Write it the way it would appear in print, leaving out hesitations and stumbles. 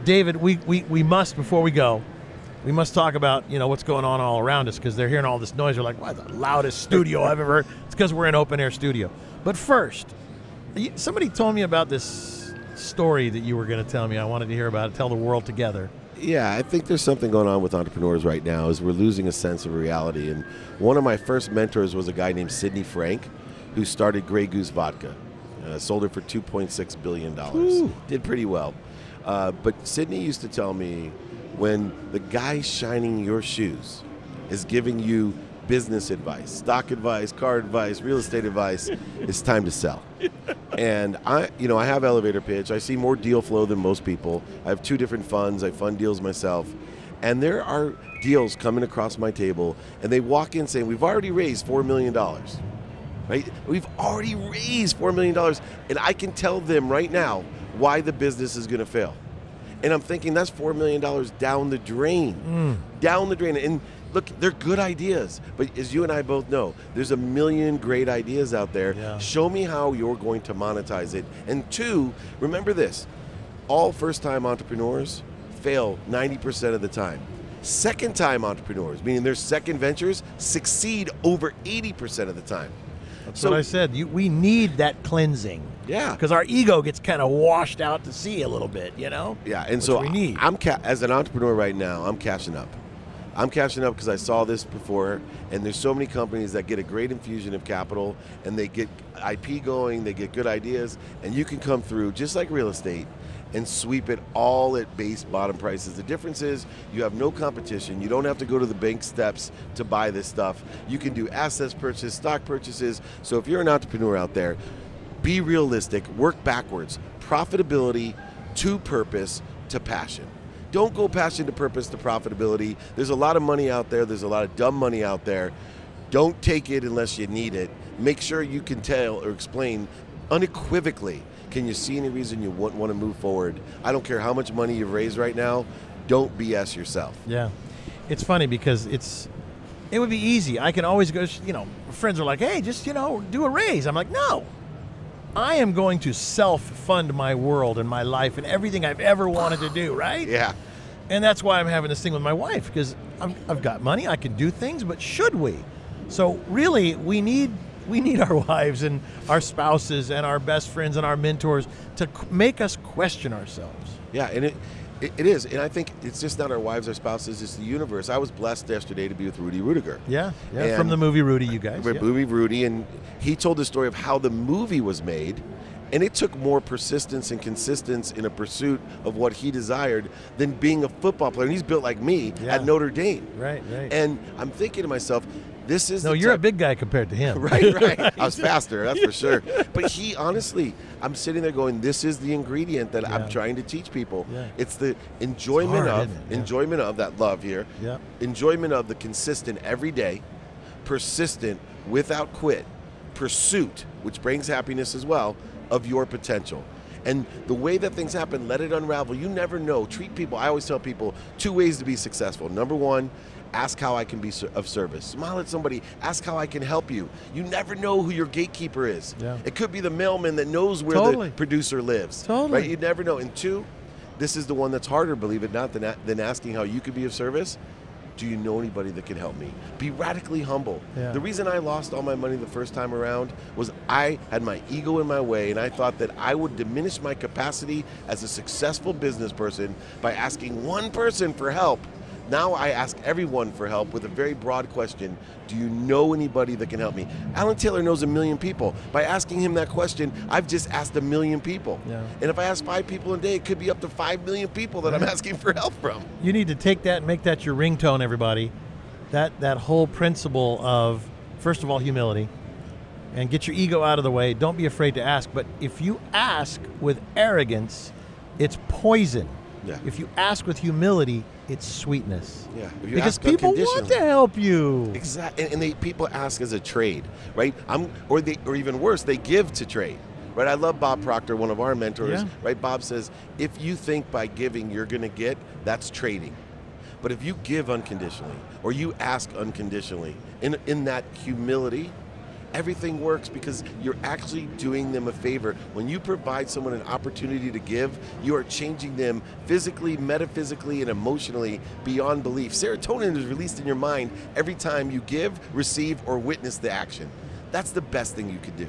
David, we must, before we go, we must talk about, what's going on all around us, because they're hearing all this noise. They're like, "Why the loudest studio I've ever heard?" It's because we're in open air studio. But first, somebody told me about this story that you were going to tell me. I wanted to hear about it. Tell the world together. Yeah, I think there's something going on with entrepreneurs right now is we're losing a sense of reality. And one of my first mentors was a guy named Sidney Frank, who started Grey Goose Vodka. Sold it for $2.6 billion. Ooh. Did pretty well. But Sidney used to tell me, when the guy shining your shoes is giving you business advice, stock advice, car advice, real estate advice, it's time to sell. And I have elevator pitch. I see more deal flow than most people. I have 2 different funds. I fund deals myself. And there are deals coming across my table, and they walk in saying, "We've already raised $4 million. Right? We've already raised $4 million. And I can tell them right now why the business is going to fail. And I'm thinking, that's $4 million down the drain. Down the drain. And look, they're good ideas. But as you and I both know, there's a million great ideas out there. Yeah. Show me how you're going to monetize it. And 2, remember this. All first-time entrepreneurs fail 90% of the time. Second-time entrepreneurs, meaning their second ventures, succeed over 80% of the time. That's what I said. We need that cleansing. Yeah. Because our ego gets kind of washed out to sea a little bit, Yeah, and Which so we need. as an entrepreneur right now, I'm cashing up. I'm cashing up because I saw this before, and there's so many companies that get a great infusion of capital, and they get IP going, they get good ideas, and you can come through, just like real estate, and sweep it all at base bottom prices. The difference is you have no competition. You don't have to go to the bank steps to buy this stuff. You can do assets purchase, stock purchases. So if you're an entrepreneur out there, be realistic, work backwards. Profitability to purpose to passion. Don't go passion to purpose to profitability. There's a lot of money out there. There's a lot of dumb money out there. Don't take it unless you need it. Make sure you can tell or explain unequivocally, can you see any reason you wouldn't want to move forward? I don't care how much money you've raised right now. Don't BS yourself. Yeah. It's funny because it would be easy. I can always go, friends are like, "Hey, just, do a raise." I'm like, no. I am going to self-fund my world and my life and everything I've ever wanted to do, right? Yeah. And that's why I'm having this thing with my wife, because I've got money, I can do things, but should we? So really, we need our wives and our spouses and our best friends and our mentors to make us question ourselves. Yeah, and it is. And I think it's just not our wives, our spouses, it's the universe. I was blessed yesterday to be with Rudy Rudiger. Yeah, from the movie Rudy, you guys. Movie Rudy, and he told the story of how the movie was made. And it took more persistence and consistency in a pursuit of what he desired than being a football player. And he's built like me at Notre Dame. Right. And I'm thinking to myself, this is you're a big guy compared to him. Right. I was faster, that's for sure. But he, honestly, I'm sitting there going, this is the ingredient that I'm trying to teach people. Yeah. It's the enjoyment of that love here. Yeah. Enjoyment of the consistent every day, persistent without quit, pursuit, which brings happiness as well, of your potential. And the way that things happen, let it unravel. You never know. Treat people, I always tell people, 2 ways to be successful. Number 1, ask how I can be of service. Smile at somebody, ask how I can help you. You never know who your gatekeeper is. Yeah. It could be the mailman that knows where the producer lives. Totally. Right? You never know. And 2, this is the one that's harder, believe it or not, than asking how you could be of service. Do you know anybody that can help me? Be radically humble. Yeah. The reason I lost all my money the first time around was I had my ego in my way, and I thought that I would diminish my capacity as a successful business person by asking one person for help. Now I ask everyone for help with a very broad question. Do you know anybody that can help me? Alan Taylor knows 1 million people. By asking him that question, I've just asked 1 million people. Yeah. And if I ask 5 people a day, it could be up to 5 million people that I'm asking for help from. You need to take that and make that your ringtone, everybody. That whole principle of, first of all, humility, and get your ego out of the way. Don't be afraid to ask. But if you ask with arrogance, it's poison. Yeah. If you ask with humility, it's sweetness. Yeah. Because people want to help you. Exactly. And people ask as a trade, right? Or even worse, they give to trade. Right? I love Bob Proctor, one of our mentors. Yeah. Right? Bob says, if you think by giving you're going to get, that's trading. But if you give unconditionally, or you ask unconditionally, in that humility, Everything works because you're actually doing them a favor. When you provide someone an opportunity to give, you are changing them physically, metaphysically, and emotionally beyond belief. Serotonin is released in your mind every time you give, receive, or witness the action. That's the best thing you could do.